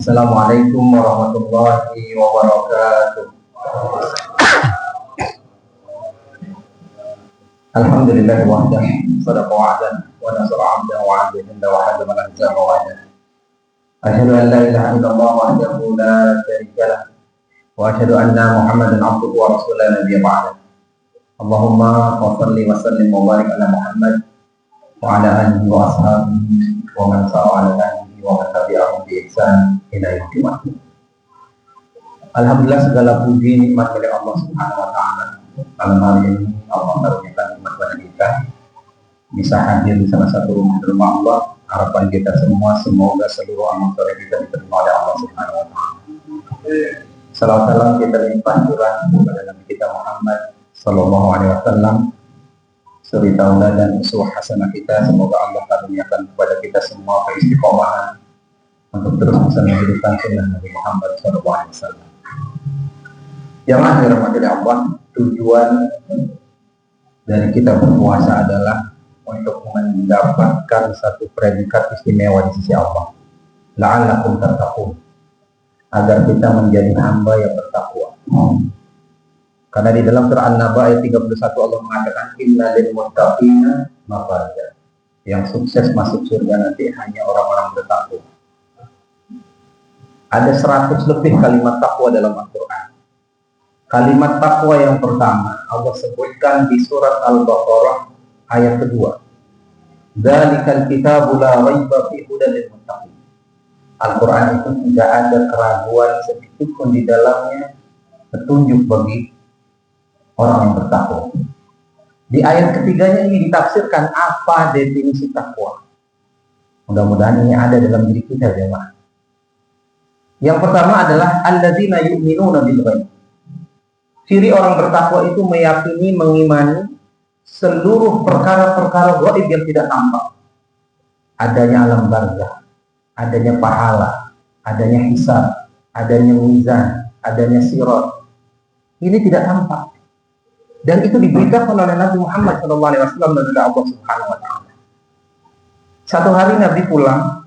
Assalamualaikum warahmatullahi wabarakatuh. Alhamdulillah wahdah, sadaqa wa'dan, wa nasara 'abdan wa 'abda inda wa hadda man anzama wa'dan. Asyhadu an la ilaha illallah wahdahu la syarika lah, wa asyhadu anna Muhammadan 'abduhu wa rasuluhu la nabiyya ba'da. Allahumma shalli wa sallim wa barik ala Muhammad wa ala alihi wa ashabihi wa man sara ala nahjihi wa man tabi'ahum bi ihsan ila yaumil qiyamah. Alhamdulillah, segala puji nikmat dari Allah Subhanahu wa taala. Malam hari ini Allah karuniakan nikmat pada kita bisa hadir di salah satu rumah Allah. Harapan kita semua semoga seluruh amal soleh kita diterima oleh Allah Subhanahu wa taala. Salawat salam kita limpah curah kepada Nabi kita Muhammad sallallahu alaihi wasallam, suri tauladan dan uswah hasanah kita. Semoga Allah karuniakan kepada kita semua keistiqomahan untuk terus bisa menghidupkan sunnah Nabi Muhammad sallallahu alaihi wasallam. Jamaah dirahmati Allah, tujuan dari kita berpuasa adalah untuk mendapatkan satu predikat istimewa di sisi Allah, la'allakum tattaqun, agar kita menjadi hamba yang bertakwa. Karena di dalam surah An-Naba ayat 31 Allah mengatakan inna lil muttaqina mafaza, yang sukses masuk surga nanti hanya orang-orang bertakwa. Ada 100 lebih kalimat takwa dalam Al-Quran. Kalimat takwa yang pertama Allah sebutkan di surat Al-Baqarah ayat kedua. Dzalikal kitabu la raiba fihi hudan lil muttaqin. Al-Quran itu tidak ada keraguan sedikit pun di dalamnya, petunjuk bagi orang yang bertakwa. Di ayat ketiganya ini ditafsirkan apa definisi takwa. Mudah-mudahan ini ada dalam diri kita, jemaah. Yang pertama adalah alladzina yu'minuna bil ghaib. Ciri orang bertakwa itu meyakini, mengimani seluruh perkara-perkara gaib yang tidak tampak. Adanya alam barzakh, adanya pahala, adanya hisab, adanya mizan, adanya sirat. Ini tidak tampak. Dan itu diberitakan oleh Nabi Muhammad SAW dan oleh Allah Subhanahu wa taala. Satu hari Nabi pulang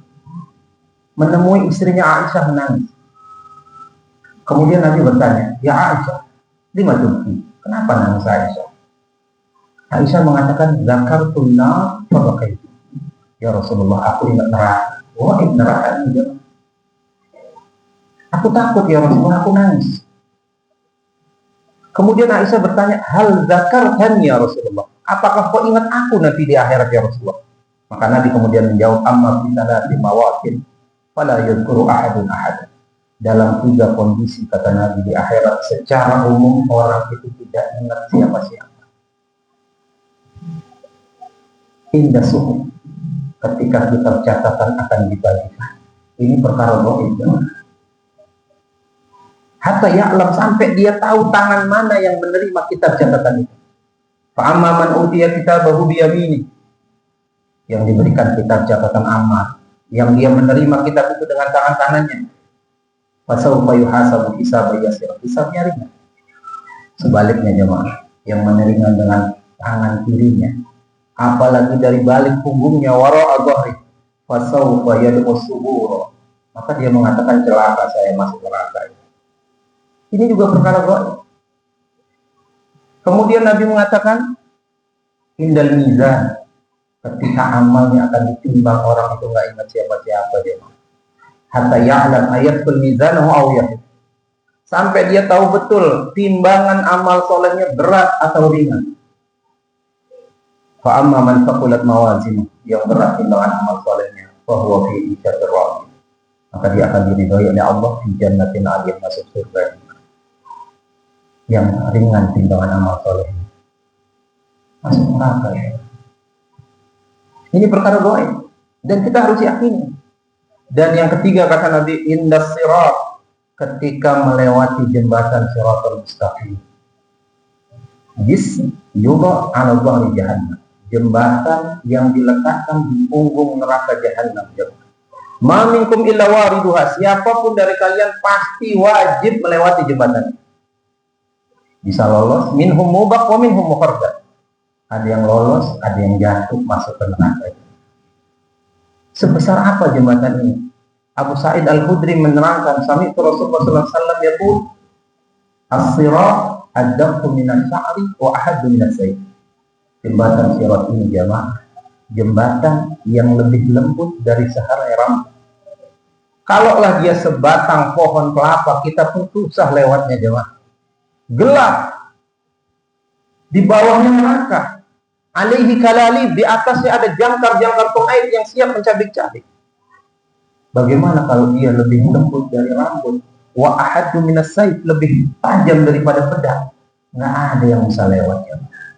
menemui istrinya Aisyah menangis. Kemudian Nabi bertanya, "Ya Aisyah, lima tubki, kenapa nangis Aisyah?" Aisyah mengatakan, "Zakartun nar fa bakaitu." Ya Rasulullah, aku ingat neraka. Wah, neraka ini. Aku takut ya Rasulullah, aku nangis. Kemudian Aisyah bertanya, "Hal zakartan ya Rasulullah? Apakah kau ingat aku nanti di akhirat ya Rasulullah?" Maka Nabi kemudian menjawab, "Amma fi salati mawatin fala yadhkuru ahadun ahad." Dalam 3 kondisi, kata Nabi, di akhirat secara umum orang itu tidak ingat siapa-siapa. Indah suhu, ketika kitab catatan akan dibagikan. Ini perkara gaib. Hatta ya'lam, sampai dia tahu tangan mana yang menerima kitab catatan itu. Fa'amma man utiya kitabahu biyamini, yang diberikan kitab catatan amal, yang dia menerima kitab itu dengan tangan kanannya. Fasawfa yuhasabu hisaban yasira, hisabnya ringan. Sebaliknya jemaah, yang menerima dengan tangan kirinya, apalagi dari balik punggungnya, wara'a dhahri, fasawfa yad'u subura, maka dia mengatakan, celaka saya, masuk neraka. Ini juga perkara gaib. Kemudian Nabi mengatakan, indal mizan, ketika amalnya akan ditimbang, orang itu nggak ingat siapa-siapa dia. Hatta ya'lam ayatul mizanahu aw yahid, sampai dia tahu betul timbangan amal solehnya berat atau ringan. Fa amma man faqulat mawazinu, yang berat timbangan amal solehnya, fa huwa fi ijatir radiyah, maka dia akan diridhai oleh Allah di jannatin 'aliyah, masuk surga. Yang ringan timbangan amal solehnya, masuk neraka. Ini perkara gaib dan kita harus yakini. Dan yang ketiga, kata Nabi, indas sirat, ketika melewati jembatan Siratul Mustaqim. Jis yuba ala dhahri jahannam, jembatan yang diletakkan di punggung neraka jahannam. Ma minkum illa wariduha, siapapun dari kalian pasti wajib melewati jembatan. Bisa lolos, minhum mubaq wa minhum mukharraj. Ada yang lolos, ada yang jatuh masuk ke neraka. Sebesar apa jembatan ini? Abu Sa'id Al-Khudri menerangkan, sami'tu Rasulullah sallallahu alaihi wasallam yaqul, as-sirat ad-daqqu min asy-sya'ri wa ahaddu min as-sayf. Jembatan sirat ini jamaah, jembatan yang lebih lembut dari sehelai rambut. Kalaulah dia sebatang pohon kelapa, kita pun susah lewatnya jemaah. Gelap. Di bawahnya neraka. Alaihi kalali, di atasnya ada jangkar-jangkar pengait yang siap mencabik-cabik. Bagaimana kalau dia lebih lembut dari rambut? Wa ahaddu minas sayf, lebih tajam daripada pedang. Nggak ada yang bisa lewat jemaah.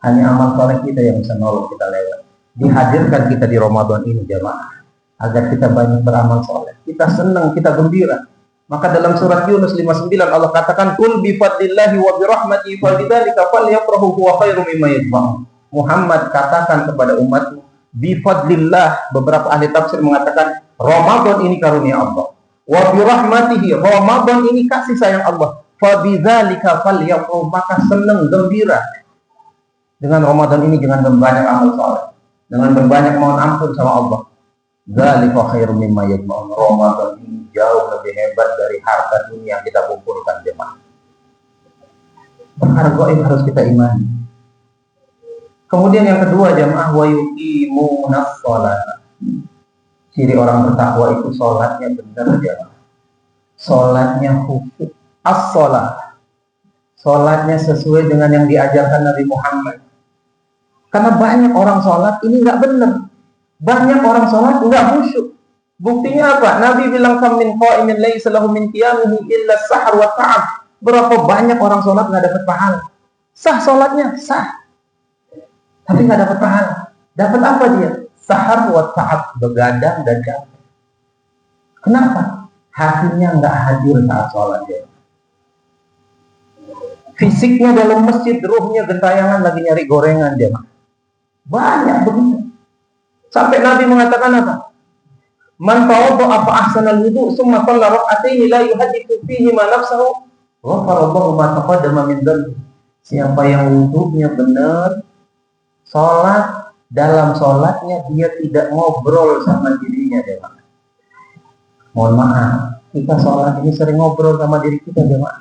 Hanya amal soleh kita yang bisa nolong kita lewat. Dihadirkan kita di Ramadan ini jemaah, agar kita banyak beramal soleh. Kita senang, kita gembira. Maka dalam surat Yunus 59 Allah katakan, "Qul bi fadlillahi wa bi rahmatihi fa bidzalika falyafrahu huwa khairum mimma yajma'un." Muhammad, katakan kepada umatmu, bi fadlillah. Beberapa ahli tafsir mengatakan Ramadan ini karunia Allah. Wa bi rahmatihi, Ramadan ini kasih sayang Allah. Fa bidzalika falyafrahu, maka senang, gembira dengan Ramadan ini, dengan berbanyak amal soleh, dengan berbanyak mohon ampun sama Allah. Dzalika khairum mimma yajma'un. Ramadan ini jauh lebih hebat dari harta dunia yang kita kumpulkan jemaah. Perkara gaib harus kita imani. Kemudian yang kedua jemaah, wa yuqimunas shalah. Ciri orang bertakwa itu sholatnya benar jemaah. Sholatnya khusyuk. As-shalah. Sholatnya sesuai dengan yang diajarkan Nabi Muhammad. Karena banyak orang sholat ini nggak benar. Banyak orang sholat nggak khusyuk. Buktinya apa? Nabi bilang, kam min qa'imin laisa lahu min qiyamihi illa as-sahar wa ta'ab. Berapa banyak orang sholat nggak dapat pahala. Sah sholatnya, sah. Tapi nggak dapat pahala. Dapat apa dia? Sahar wa ta'ab, begadang dan capek. Kenapa? Hatinya nggak hadir saat sholat dia. Fisiknya dalam masjid, ruhnya gentayangan lagi nyari gorengan dia. Banyak begitu. Sampai Nabi mengatakan apa? Man tawadda'a fa ahsanal wudu' tsumma shalla rak'ataini la yuhadditsu fihi ma nafsuhu ghafarallahu ma taqaddama min dhanbi. Siapa yang wudunya benar, salat, dalam salatnya dia tidak ngobrol sama dirinya jemaah. Mohon maaf, kita salat ini sering ngobrol sama diri kita jemaah.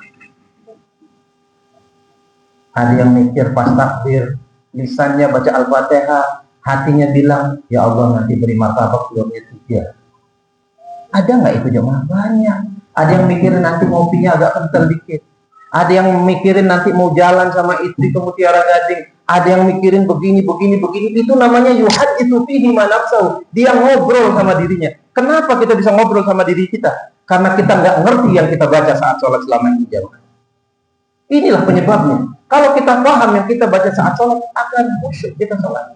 Ada yang mikir pas takbir, lisannya baca Al-Fatihah, hatinya bilang, ya Allah nanti beri martabak belumnya 3. Ada nggak itu jemaah? Banyak. Ada yang mikirin nanti ngopinya agak kental dikit. Ada yang mikirin nanti mau jalan sama istri ke Mutiara Gading. Ada yang mikirin begini. Itu namanya yuhaditsu fihi ma nafsuhu. Dia ngobrol sama dirinya. Kenapa kita bisa ngobrol sama diri kita? Karena kita nggak ngerti yang kita baca saat sholat selama ini jemaah. Inilah penyebabnya. Kalau kita paham yang kita baca saat sholat, akan khusyuk kita sholat.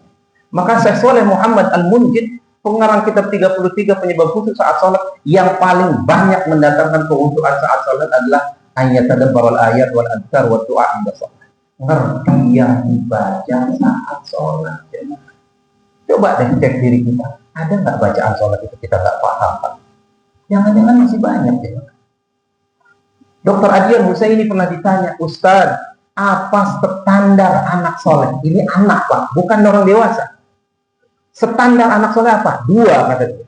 Maka Syekh Shalih Muhammad Al-Munjid, pengarang kitab 33 penyebab khusyuk saat sholat, yang paling banyak mendatangkan kehusukan saat sholat adalah ayat tadabbarul ayat wal adhkar wa du'a inda sholat. Ngerti yang dibaca saat sholat. Coba deh cek diri kita. Ada nggak bacaan sholat itu kita nggak paham? Jangan-jangan masih banyak ya. Dr. Adian Husaini pernah ditanya, Ustaz, apa standar anak soleh? Ini anak Pak, bukan orang dewasa. Standar anak soleh apa? 2 kata dia.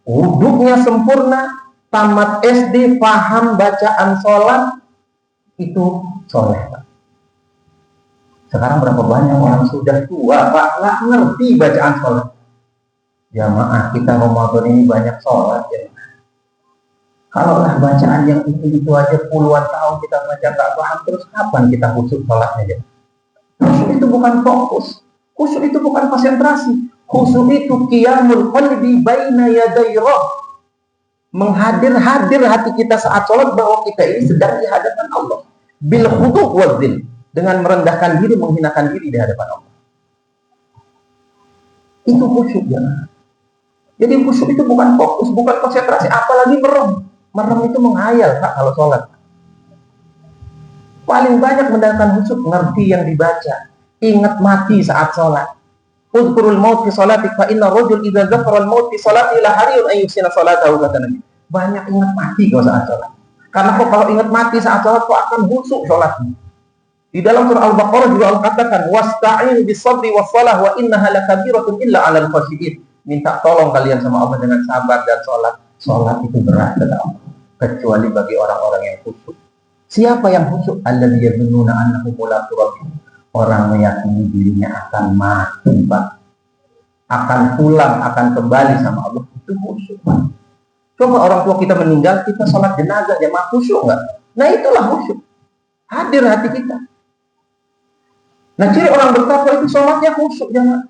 Wuduknya sempurna, tamat SD, paham bacaan sholat, itu soleh Pak. Sekarang berapa banyak orang sudah tua Pak, nggak ngerti bacaan sholat. Jamaah kita Ramadan ini banyak sholat ya. Kalaulah bacaan yang itu aja puluhan tahun kita baca nggak paham, terus kapan kita khusyuk sholatnya ya? Khusyuk itu bukan fokus. Khusyuk itu bukan konsentrasi. Khusyuk itu qiyamul qalbi baina yaday Rabb. Menghadir hati kita saat sholat bahwa kita ini sedang di hadapan Allah. Bil khudu' wa dzil. Dengan merendahkan diri, menghinakan diri di hadapan Allah. Itu khusyuk ya. Jadi khusyuk itu bukan fokus, bukan konsentrasi, apalagi merem. Merem itu menghayal Pak kalau sholat. Paling banyak mendatangkan khusyuk, ngerti yang dibaca. Ingat mati saat sholat. Udhkurul maut fi sholati fa inna rajul idza dzakara al maut fi sholati la hariyun an yusina sholatahu kata Nabi. Banyak ingat mati kalau saat sholat. Karena kalau ingat mati saat sholat kok akan khusyuk sholatnya. Di dalam surah Al-Baqarah juga Allah katakan wasta'inu bis sabri was salah wa innaha lakabiratun illa 'alal khashiyin. minta tolong kalian sama Allah dengan sabar dan sholat. Sholat itu berat kata Allah, kecuali bagi orang-orang yang khusyuk. Siapa yang khusyuk? Alladzina yazunnuna annahum mulaqu rabbihim. Orang meyakini dirinya akan mati, Pak. Akan pulang, akan kembali sama Allah. Itu khusyuk, Pak. Coba orang tua kita meninggal, kita sholat jenazah, jamaah khusyuk nggak? Nah itulah khusyuk. Hadir hati kita. Nah ciri orang bertakwa itu sholatnya khusyuk, jamaah.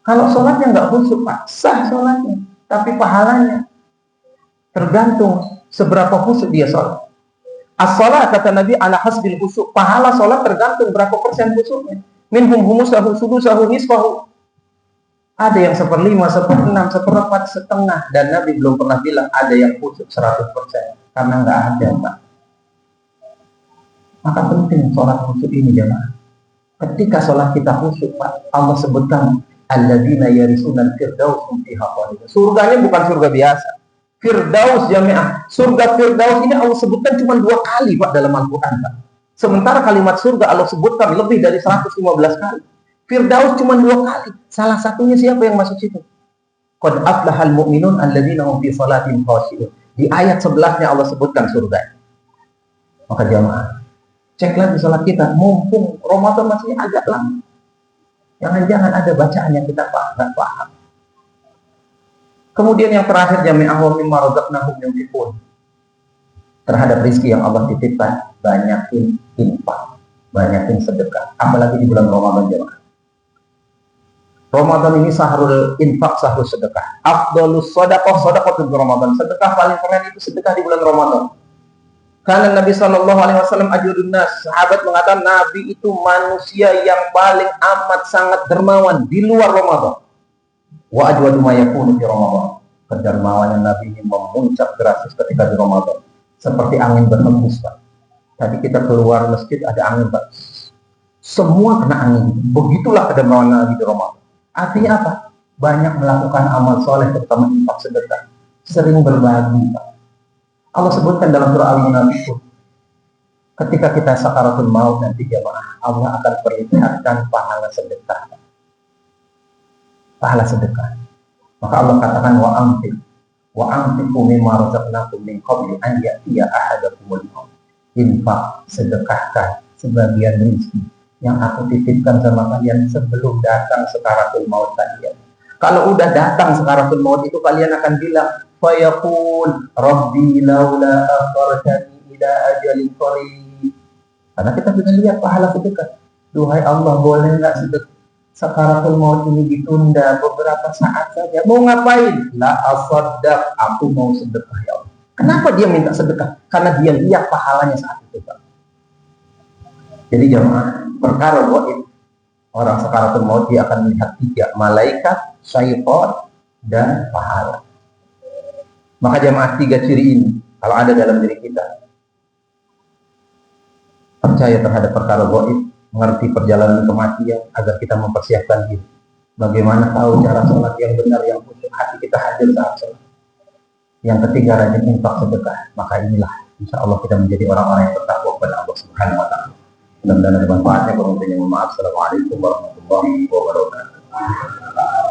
Kalau sholatnya nggak khusyuk, Pak, sah sholatnya, tapi pahalanya tergantung seberapa khusyuk dia sholat. As-sholat kata Nabi ala hasbil khusyuk. Pahala sholat tergantung berapa persen khusyuknya. Minhum humusahu sudusahu nisfahu. Ada yang 1/5, 1/6, 1/4, setengah. Dan Nabi belum pernah bilang ada yang khusyuk 100%. Karena nggak ada, Pak. Maka penting sholat khusyuk ini, jemaah. Ketika sholat kita khusyuk, Pak, Allah sebutkan alladzina yarisuna al-firdaus hum fiha khalidun. Surganya bukan surga biasa. Firdaus, jamaah. Surga Firdaus ini Allah sebutkan cuma 2 kali, Pak, dalam Al-Quran, Pak. Sementara kalimat surga Allah sebutkan lebih dari 115 kali. Firdaus cuma 2 kali. Salah satunya siapa yang masuk situ? Qad aflahal mu'minun alladzina hum fi salatihim khashi'un. Di ayat 11-nya Allah sebutkan surga. Maka jamaah, cek lagi salat kita, mumpung Ramadan masih agak lama. Jangan-jangan ada bacaan yang kita nggak paham. Kemudian yang terakhir, jami'ah wa mimma razaqnahum yunfiqun. Terhadap rezeki yang Allah titipkan, banyakin infak, banyakin sedekah, apalagi di bulan Ramadan, jemaah. Ramadan ini sahrul infak, sahrul sedekah. Afdhalus shadaqah shadaqatul Ramadan. Sedekah paling keren itu sedekah di bulan Ramadan. Karena Nabi SAW ajudun nas. Sahabat mengatakan Nabi itu manusia yang paling amat sangat dermawan di luar Ramadan. Wa ajwadu ma yakunu fi Ramadan. Kedermawanan Nabi ini memuncak drastis ketika di Ramadan. Seperti angin berhembus, Pak. Tadi kita keluar masjid ada angin, Pak. Semua kena angin. Begitulah kedermawanan Nabi di Ramadan. Artinya apa? Banyak melakukan amal soleh, terutama infak sedekah. Sering berbagi, Pak. Allah sebutkan dalam surah Al-Munafiqun. Ketika kita sakaratul maut nanti, jemaah, Allah akan perlihatkan pahala sedekah. Pahala sedekah. Maka Allah katakan wa anfiqu mimma razaqnakum min qabli an ya'tiya ahadakumul maut. Infak, sedekahkan sebagian rezeki yang aku titipkan sama kalian sebelum datang sakaratul maut kalian. Kalau udah datang sakaratul maut itu kalian akan bilang fa yaqul rabbi laula akhartani ila ajalin qarib. Karena kita sudah lihat pahala sedekah. Duhai Allah, boleh enggak sedekah sakaratul maut ini ditunda beberapa saat saja? Mau ngapain? La asaddaq, aku mau sedekah ya Allah. Kenapa dia minta sedekah? Karena dia lihat pahalanya saat itu, Pak. Jadi jemaah, perkara gaib, orang sakaratul maut dia akan melihat 3, malaikat, syaitan, dan pahala. Maka jemaah 3 ciri ini kalau ada dalam diri kita, percaya terhadap perkara gaib, mengerti perjalanan kematian agar kita mempersiapkan diri. Bagaimana tahu cara sholat yang benar, yang khusyuk, hati kita hadir saat sholat. Yang ketiga, rajin infak sedekah. Maka inilah insya Allah kita menjadi orang-orang yang bertakwa kepada Allah Subhanahu wa Ta'ala. Mudah-mudahan ada manfaatnya. Kalau mohon maaf. Assalamualaikum warahmatullahi wabarakatuh.